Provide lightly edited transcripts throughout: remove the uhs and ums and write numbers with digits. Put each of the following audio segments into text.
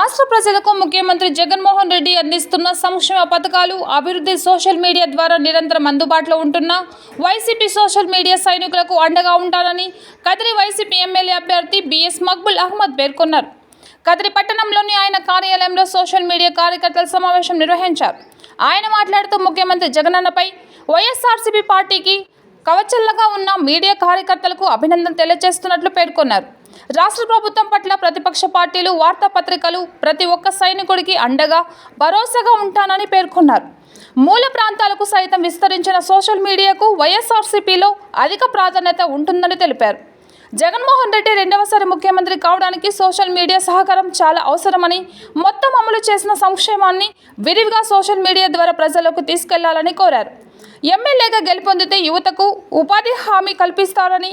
రాష్ట్ర ప్రజలకు ముఖ్యమంత్రి జగన్మోహన్ రెడ్డి అందిస్తున్న సంక్షేమ పథకాలు, అభివృద్ధి సోషల్ మీడియా ద్వారా నిరంతరం అందుబాటులో ఉంటున్న వైసీపీ సోషల్ మీడియా సైనికులకు అండగా ఉంటారని కదిరి వైసీపీ ఎమ్మెల్యే అభ్యర్థి బిఎస్ మక్బుల్ అహ్మద్ పేర్కొన్నారు. కదిరి పట్టణంలోని ఆయన కార్యాలయంలో సోషల్ మీడియా కార్యకర్తల సమావేశం నిర్వహించారు. ఆయన మాట్లాడుతూ ముఖ్యమంత్రి జగనన్నపై వైఎస్ఆర్సీపీ పార్టీకి కవచంలాగా ఉన్న మీడియా కార్యకర్తలకు అభినందన తెలియజేస్తున్నట్లు పేర్కొన్నారు. రాష్ట్ర ప్రభుత్వం పట్ల ప్రతిపక్ష పార్టీలు, వార్తాపత్రికలు ప్రతి ఒక్క సైనికుడికి అండగా, భరోసాగా ఉంటానని పేర్కొన్నారు. మూల ప్రాంతాలకు సైతం విస్తరించిన సోషల్ మీడియాకు వైఎస్ఆర్సీపీలో అధిక ప్రాధాన్యత ఉంటుందని తెలిపారు. జగన్మోహన్ రెడ్డి రెండవసారి ముఖ్యమంత్రి కావడానికి సోషల్ మీడియా సహకారం చాలా అవసరమని, మొత్తం అమలు చేసిన సంక్షేమాన్ని విరివిగా సోషల్ మీడియా ద్వారా ప్రజలకు తీసుకెళ్లాలని కోరారు. ఎమ్మెల్యేగా గెలుపొందితే యువతకు ఉపాధి హామీ కల్పిస్తారని,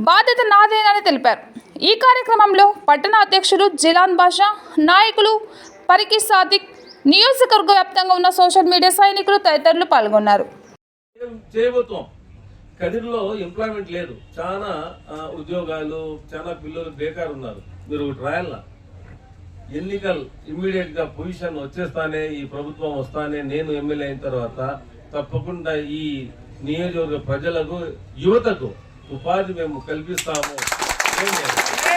బాధ్యత నాదేనని తెలిపారు. ఈ కార్యక్రమంలో పట్టణ అధ్యక్షుడు జిలాన్ బాషా, నాయకులు పరికి సాదిక్, నియోజకవర్గ వ్యాప్తంగా ఉన్న సోషల్ మీడియా సైనికులు తదితరులు పాల్గొన్నారు. కదిరిలో ఎంప్లాయ్మెంట్ లేదు, చాలా ఉద్యోగాలు, చాలా పిల్లలు బేకారు ఉన్నారు. మీరు ఒకటి రాయాల, ఎన్నికలు ఇమ్మీడియట్ గా పొజిషన్ వచ్చేస్తానే, ఈ ప్రభుత్వం వస్తానే, నేను ఎమ్మెల్యే అయిన తర్వాత తప్పకుండా ఈ నియోజకవర్గ ప్రజలకు, యువతకు ఉపాధి మేము కల్పిస్తాము.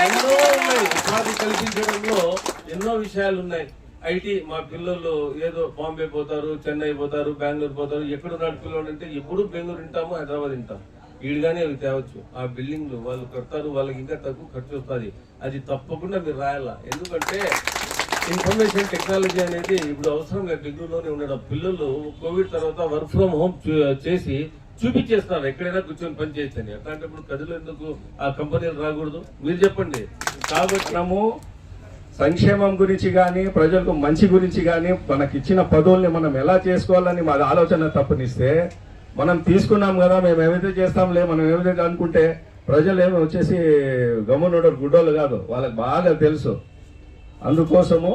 ఎన్నో ఉన్నాయి, ఉపాధి కల్పించడంలో ఎన్నో విషయాలు ఉన్నాయి. ఐటీ, మా పిల్లలు ఏదో బాంబే పోతారు, చెన్నై పోతారు, బెంగళూరు పోతారు. ఎక్కడున్నాడు పిల్లలు అంటే ఎప్పుడు బెంగళూరు వింటాము, హైదరాబాద్ వింటాం. ఈడుగానే అవి తేవచ్చు. ఆ బిల్డింగ్లు వాళ్ళు కడతారు, వాళ్ళకి ఇంకా తక్కువ ఖర్చు వస్తుంది. అది తప్పకుండా మీరు రాయాల. ఎందుకంటే ఇన్ఫర్మేషన్ టెక్నాలజీ అనేది ఇప్పుడు అవసరంగా బెంగళూరులోనే ఉండడం. పిల్లలు కోవిడ్ తర్వాత వర్క్ ఫ్రమ్ హోమ్ చేసి చూపించేస్తున్నారు, ఎక్కడైనా కూర్చొని పని చేయొచ్చని. అట్లాంటప్పుడు కదిలో ఎందుకు ఆ కంపెనీలు రాకూడదు? మీరు చెప్పండి. కాబట్టి మనము సంక్షేమం గురించి కానీ, ప్రజలకు మంచి గురించి కానీ, మనకి ఇచ్చిన పదవుల్ని మనం ఎలా చేసుకోవాలని మా ఆలోచన తప్పనిస్తే, మనం తీసుకున్నాం కదా, మేము ఏమైతే చేస్తాంలే, మనం ఏమైతే అనుకుంటే ప్రజలు ఏమో వచ్చేసి గమ్మునోడు గుడ్డోళ్ళు కాదు, వాళ్ళకి బాగా తెలుసు. అందుకోసము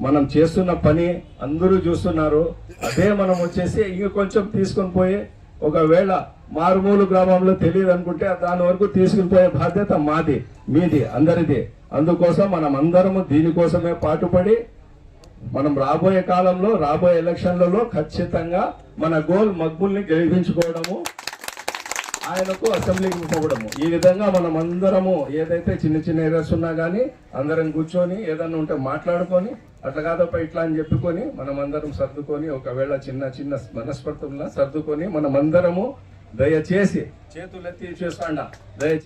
మనం చేస్తున్న పని అందరూ చూస్తున్నారు. అదే మనం వచ్చేసి ఇంక కొంచెం తీసుకొని పోయి, ఒకవేళ మారుమూలు గ్రామంలో తెలియదు అనుకుంటే దాని వరకు తీసుకుని పోయే బాధ్యత మాది, మీది, అందరిది. అందుకోసం మనం అందరము దీనికోసమే పాటుపడి, మనం రాబోయే కాలంలో, రాబోయే ఎలక్షన్లలో ఖచ్చితంగా మన గోల్ మక్బుల్ని గెలిపించుకోవడము, ఆయనకు అసెంబ్లీకి పోవడము. ఈ విధంగా మనం అందరము ఏదైతే చిన్న చిన్న ఎర్రర్స్ ఉన్నా కానీ అందరం కూర్చొని ఏదన్నా ఉంటే మాట్లాడుకొని, అట్లా కాదప్ప ఇట్లా అని చెప్పుకొని మనం అందరం సర్దుకొని, ఒకవేళ చిన్న చిన్న మనస్పర్ధుల్లా సర్దుకొని మనం అందరము దయచేసి చేతులెత్తి చూస్తాండా, దయచేసి